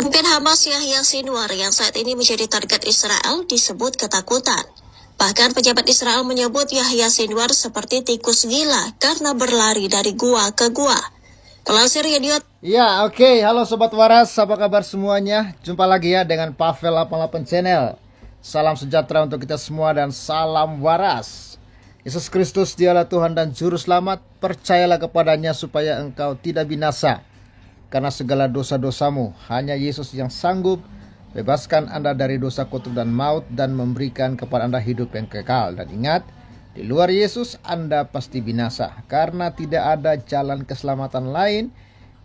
Pemimpin Hamas Yahya Sinwar yang saat ini menjadi target Israel disebut ketakutan. Bahkan pejabat Israel menyebut Yahya Sinwar seperti tikus gila karena berlari dari gua ke gua. Pelansir Yediot. Ya, oke. Halo Sobat Waras, apa kabar semuanya? Jumpa lagi ya dengan Pavel 88 Channel. Salam sejahtera untuk kita semua dan salam waras. Yesus Kristus dialah Tuhan dan Juru Selamat. Percayalah kepadanya supaya engkau tidak binasa karena segala dosa-dosamu. Hanya Yesus yang sanggup bebaskan Anda dari dosa kutuk dan maut dan memberikan kepada Anda hidup yang kekal. Dan ingat, di luar Yesus Anda pasti binasa, karena tidak ada jalan keselamatan lain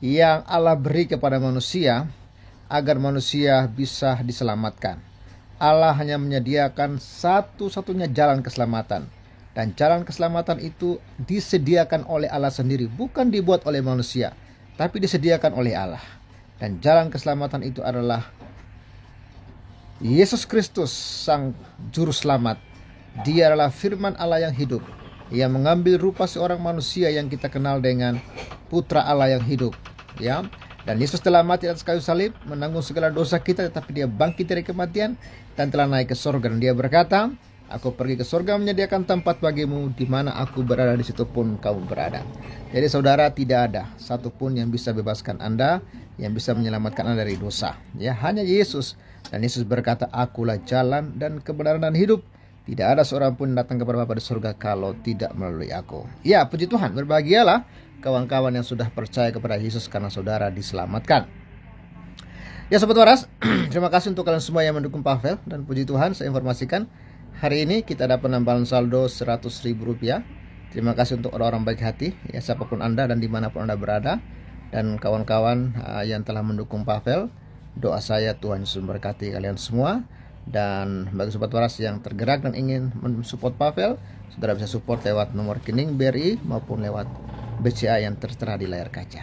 yang Allah beri kepada manusia agar manusia bisa diselamatkan. Allah hanya menyediakan satu-satunya jalan keselamatan, dan jalan keselamatan itu disediakan oleh Allah sendiri, bukan dibuat oleh manusia, tapi disediakan oleh Allah. Dan jalan keselamatan itu adalah Yesus Kristus, Sang Juru Selamat. Dia adalah firman Allah yang hidup, yang mengambil rupa seorang manusia yang kita kenal dengan Putra Allah yang hidup, ya. Dan Yesus telah mati atas kayu salib, menanggung segala dosa kita, tetapi dia bangkit dari kematian dan telah naik ke sorga. Dan dia berkata, aku pergi ke sorga menyediakan tempat bagimu, di mana aku berada di situ pun kamu berada. Jadi saudara, tidak ada satupun yang bisa bebaskan Anda, yang bisa menyelamatkan Anda dari dosa, ya, hanya Yesus. Dan Yesus berkata, akulah jalan dan kebenaran dan hidup. Tidak ada seorang pun datang kepada Bapa di surga kalau tidak melalui aku. Ya, puji Tuhan, berbahagialah kawan-kawan yang sudah percaya kepada Yesus karena saudara diselamatkan. Ya Sobat Waras, terima kasih untuk kalian semua yang mendukung Pavel. Dan puji Tuhan, saya informasikan hari ini kita dapat penambahan saldo Rp100.000. Terima kasih untuk orang-orang baik hati, ya, siapapun Anda dan dimanapun Anda berada. Dan kawan-kawan yang telah mendukung Pavel, doa saya Tuhan Yesus memberkati kalian semua. Dan bagi Sobat Waras yang tergerak dan ingin mensupport Pavel, saudara bisa support lewat nomor rekening BRI maupun lewat BCA yang tertera di layar kaca.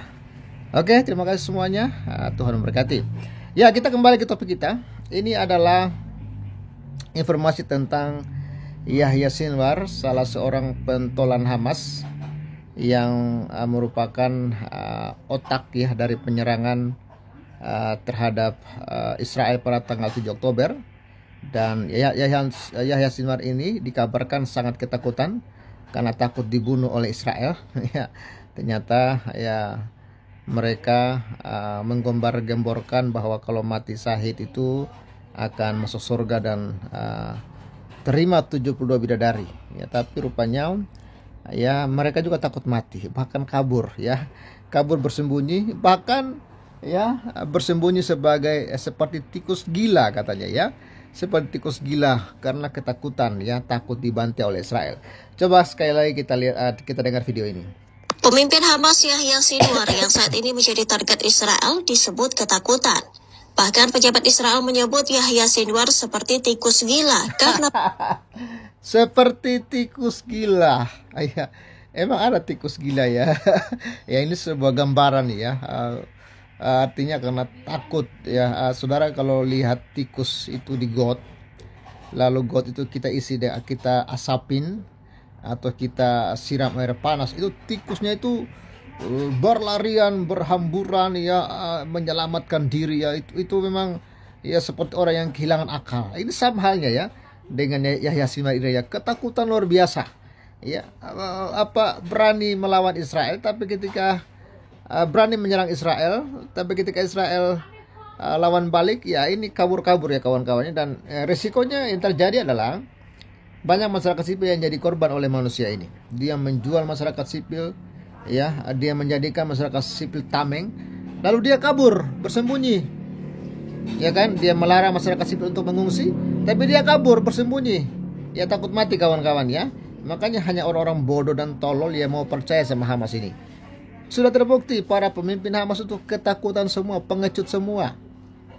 Oke, terima kasih semuanya. Tuhan memberkati. Ya, kita kembali ke topik kita. Ini adalah informasi tentang Yahya Sinwar, salah seorang pentolan Hamas yang merupakan otak ya dari penyerangan terhadap Israel pada tanggal 7 Oktober. Dan Yahya Sinwar ini dikabarkan sangat ketakutan karena takut dibunuh oleh Israel. Ya, ternyata ya mereka menggembar-gemborkan bahwa kalau mati syahid itu akan masuk surga dan terima 72 bidadari. Ya, tapi rupanya ya mereka juga takut mati, bahkan kabur, ya, kabur bersembunyi, bahkan ya bersembunyi seperti tikus gila katanya, ya, seperti tikus gila karena ketakutan, ya, takut dibantai oleh Israel. Coba sekali lagi kita dengar video ini. Pemimpin Hamas Yahya Sinwar yang saat ini menjadi target Israel disebut ketakutan. Bahkan pejabat Israel menyebut Yahya Sinwar seperti tikus gila karena seperti tikus gila. Ya, emang ada tikus gila ya. Ya, ini sebuah gambaran ya. Artinya karena takut ya. Saudara kalau lihat tikus itu di got, lalu got itu kita isi, kita asapin atau kita siram air panas, itu tikusnya itu berlarian, berhamburan ya, menyelamatkan diri ya. Itu memang ya seperti orang yang kehilangan akal. Ini sama halnya ya dengan Yahya Sinwar ini ya, ketakutan luar biasa. Ya, berani melawan Israel, tapi ketika berani menyerang Israel, tapi ketika Israel lawan balik, ya ini kabur-kabur ya kawan-kawannya. Dan resikonya yang terjadi adalah banyak masyarakat sipil yang jadi korban oleh manusia ini. Dia menjual masyarakat sipil, ya, dia menjadikan masyarakat sipil tameng, lalu dia kabur bersembunyi, ya kan, dia melarang masyarakat sipil untuk mengungsi, tapi dia kabur bersembunyi, ya, takut mati kawan-kawan ya. Makanya hanya orang-orang bodoh dan tolol yang mau percaya sama Hamas ini. Sudah terbukti para pemimpin Hamas itu ketakutan semua, pengecut semua.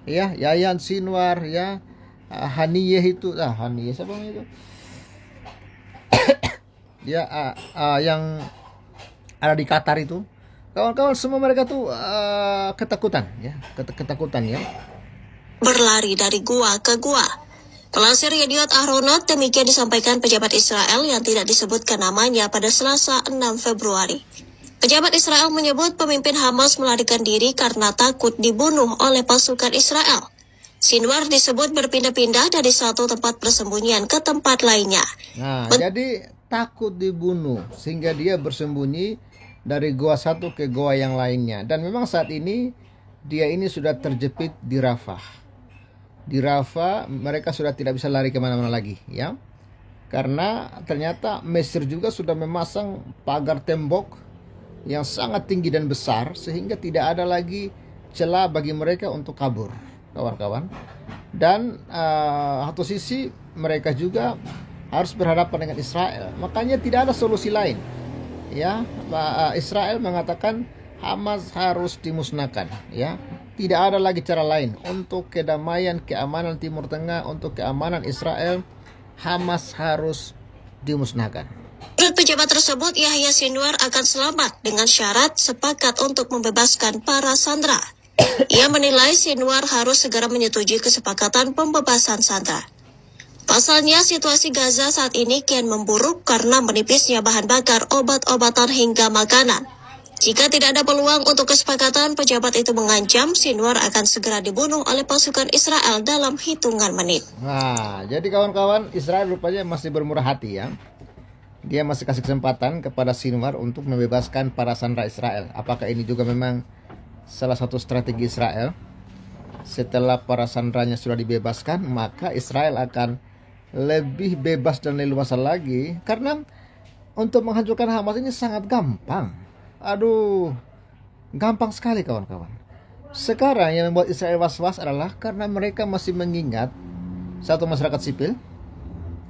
Ya, Yahya Sinwar ya, Haniyeh itu, Haniyeh siapa itu? Ya, yang ada di Qatar itu. Kawan-kawan semua mereka tuh ketakutan ya, ketakutan ya. Berlari dari gua ke gua. Pelansir Yediot Ahronot, demikian disampaikan pejabat Israel yang tidak disebutkan namanya pada Selasa 6 Februari. Pejabat Israel menyebut pemimpin Hamas melarikan diri karena takut dibunuh oleh pasukan Israel. Sinwar disebut berpindah-pindah dari satu tempat persembunyian ke tempat lainnya. Nah, jadi takut dibunuh sehingga dia bersembunyi dari goa satu ke goa yang lainnya. Dan memang saat ini dia ini sudah terjepit di Rafah. Di Rafah mereka sudah tidak bisa lari kemana-mana lagi, ya. Karena ternyata Mesir juga sudah memasang pagar tembok yang sangat tinggi dan besar sehingga tidak ada lagi celah bagi mereka untuk kabur, kawan-kawan. Dan satu sisi mereka juga harus berhadapan dengan Israel. Makanya tidak ada solusi lain. Ya, Israel mengatakan Hamas harus dimusnahkan, ya. Tidak ada lagi cara lain untuk kedamaian, keamanan Timur Tengah, untuk keamanan Israel. Hamas harus dimusnahkan. Menurut pejabat tersebut, Yahya Sinwar akan selamat dengan syarat sepakat untuk membebaskan para sandera. Ia menilai Sinwar harus segera menyetujui kesepakatan pembebasan sandera. Pasalnya, situasi Gaza saat ini kian memburuk karena menipisnya bahan bakar, obat-obatan hingga makanan. Jika tidak ada peluang untuk kesepakatan, pejabat itu mengancam Sinwar akan segera dibunuh oleh pasukan Israel dalam hitungan menit. Nah, jadi kawan-kawan, Israel rupanya masih bermurah hati, ya. Dia masih kasih kesempatan kepada Sinwar untuk membebaskan para sandera Israel. Apakah ini juga memang salah satu strategi Israel? Setelah para sanderanya sudah dibebaskan, maka Israel akan lebih bebas dan leluasa lagi. Karena untuk menghancurkan Hamas ini sangat gampang. Aduh, gampang sekali kawan-kawan. Sekarang yang membuat Israel was-was adalah karena mereka masih mengingat satu, masyarakat sipil.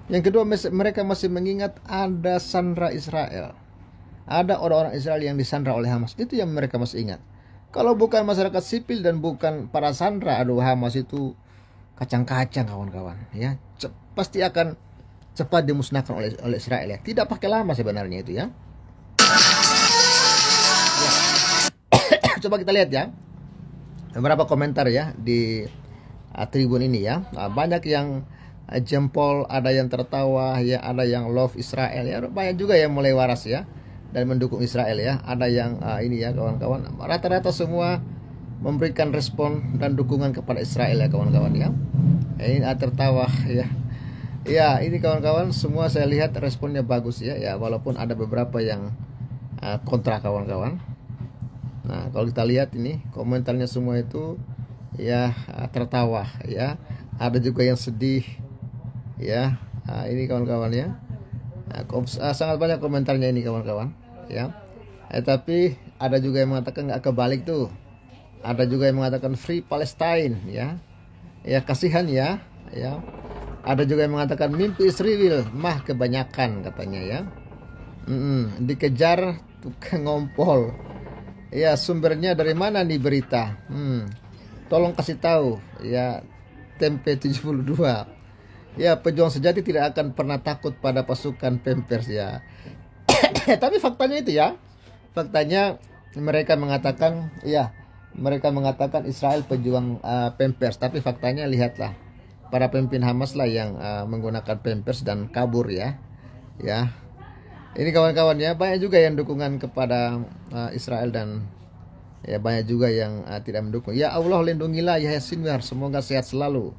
Yang kedua, mereka masih mengingat ada sandera Israel. Ada orang-orang Israel yang disandera oleh Hamas. Itu yang mereka masih ingat. Kalau bukan masyarakat sipil dan bukan para sandera, aduh, Hamas itu kacang-kacang kawan-kawan, ya. Pasti akan cepat dimusnahkan oleh Israel, ya. Tidak pakai lama sebenarnya itu, ya. Coba kita lihat, ya, beberapa komentar, ya, di Tribun ini, ya. Banyak yang jempol, ada yang tertawa, ya, ada yang love Israel, ya. Banyak juga yang mulai waras, ya, dan mendukung Israel, ya. Ada yang ini, ya, kawan-kawan. Rata-rata semua memberikan respon dan dukungan kepada Israel, ya, kawan-kawan, ya. Ini tertawa, ya. Ya, ini kawan-kawan semua saya lihat responnya bagus, ya. Ya, walaupun ada beberapa yang kontra, kawan-kawan. Nah, kalau kita lihat ini komentarnya semua itu, ya, tertawa, ya. Ada juga yang sedih, ya. Ini kawan-kawan, ya. Sangat banyak komentarnya ini kawan-kawan, ya. Tapi ada juga yang mengatakan nggak kebalik tuh. Ada juga yang mengatakan Free Palestine, ya. Ya, kasihan, ya, ya. Ada juga yang mengatakan mimpi Israel mah kebanyakan, katanya, ya. Dikejar tukang ngompol. Ya, sumbernya dari mana nih berita? Tolong kasih tahu, ya. Tempe 72. Ya, pejuang sejati tidak akan pernah takut pada pasukan Pampers, ya. Tapi faktanya itu, ya. Faktanya mereka mengatakan, ya, mereka mengatakan Israel pejuang Pampers. Tapi faktanya lihatlah, para pemimpin Hamas lah yang menggunakan Pampers dan kabur, ya. Ya. Ini kawan-kawan, ya, banyak juga yang dukungan kepada Israel dan, ya, banyak juga yang tidak mendukung. Ya Allah, lindungilah Yahya Sinwar, semoga sehat selalu.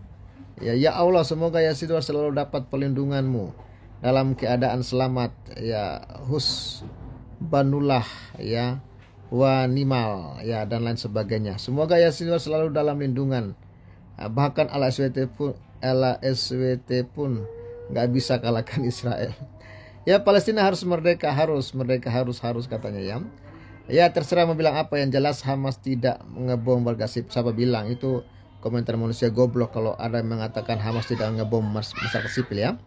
Ya Allah, semoga Yahya Sinwar selalu dapat perlindunganmu dalam keadaan selamat, ya. Husbanullah, ya, wa nimal, ya, dan lain sebagainya. Semoga Yahya Sinwar selalu dalam lindungan. Bahkan LSWT pun nggak bisa kalahkan Israel. Ya, Palestina harus merdeka, harus katanya, ya. Ya, terserah mau bilang apa, yang jelas Hamas tidak ngebom warga sipil. Siapa bilang itu komentar manusia goblok kalau ada yang mengatakan Hamas tidak ngebom masyarakat sipil, ya.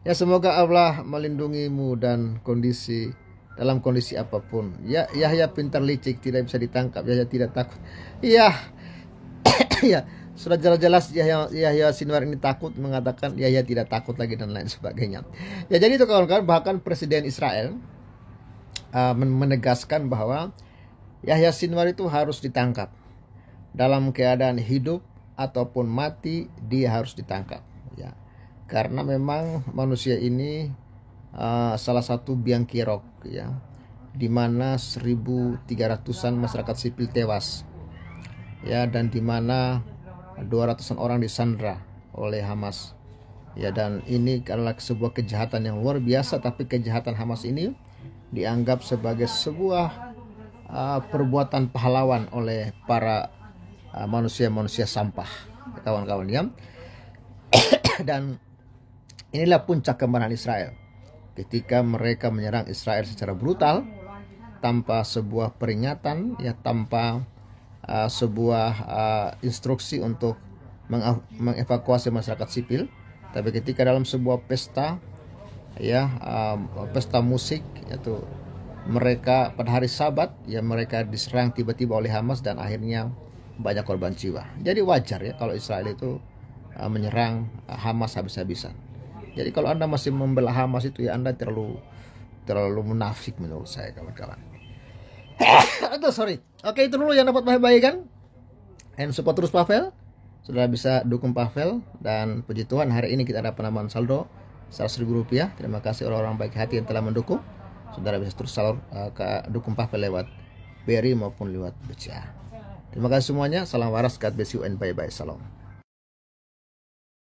Ya, semoga Allah melindungimu dan dalam kondisi apapun. Ya, Yahya pintar licik, tidak bisa ditangkap. Yahya tidak takut. Iya. Ya, sudah jelas-jelas Yahya Sinwar ini takut, mengatakan Yahya tidak takut lagi dan lain sebagainya. Ya, jadi itu kawan-kawan, bahkan Presiden Israel menegaskan bahwa Yahya Sinwar itu harus ditangkap. Dalam keadaan hidup ataupun mati, dia harus ditangkap, ya. Karena memang manusia ini salah satu biang kerok, ya. di mana 1.300-an masyarakat sipil tewas, ya, dan di mana 200-an orang disandra oleh Hamas, ya, dan ini adalah sebuah kejahatan yang luar biasa. Tapi kejahatan Hamas ini dianggap sebagai sebuah perbuatan pahlawan oleh para manusia-manusia sampah, kawan-kawan, ya. Dan inilah puncak kemarahan Israel ketika mereka menyerang Israel secara brutal, tanpa sebuah peringatan, ya, tanpa sebuah instruksi untuk mengevakuasi masyarakat sipil. Tapi ketika dalam sebuah pesta, ya, pesta musik, yaitu mereka pada hari Sabat, ya, mereka diserang tiba-tiba oleh Hamas dan akhirnya banyak korban jiwa. Jadi wajar, ya, kalau Israel itu menyerang Hamas habis-habisan. Jadi kalau Anda masih membela Hamas itu, ya, Anda terlalu munafik menurut saya, kawan-kawan. Aduh, sorry. Oke, itu dulu yang dapat saya bagikan. And support terus Pavel. Sudah bisa dukung Pavel, dan puji Tuhan hari ini kita ada penambahan saldo 100.000 rupiah. Terima kasih orang-orang baik hati yang telah mendukung. Saudara bisa terus dukung Pavel lewat BRI maupun lewat BCA. Terima kasih semuanya. Salam waras, God bless you and bye-bye. Salam.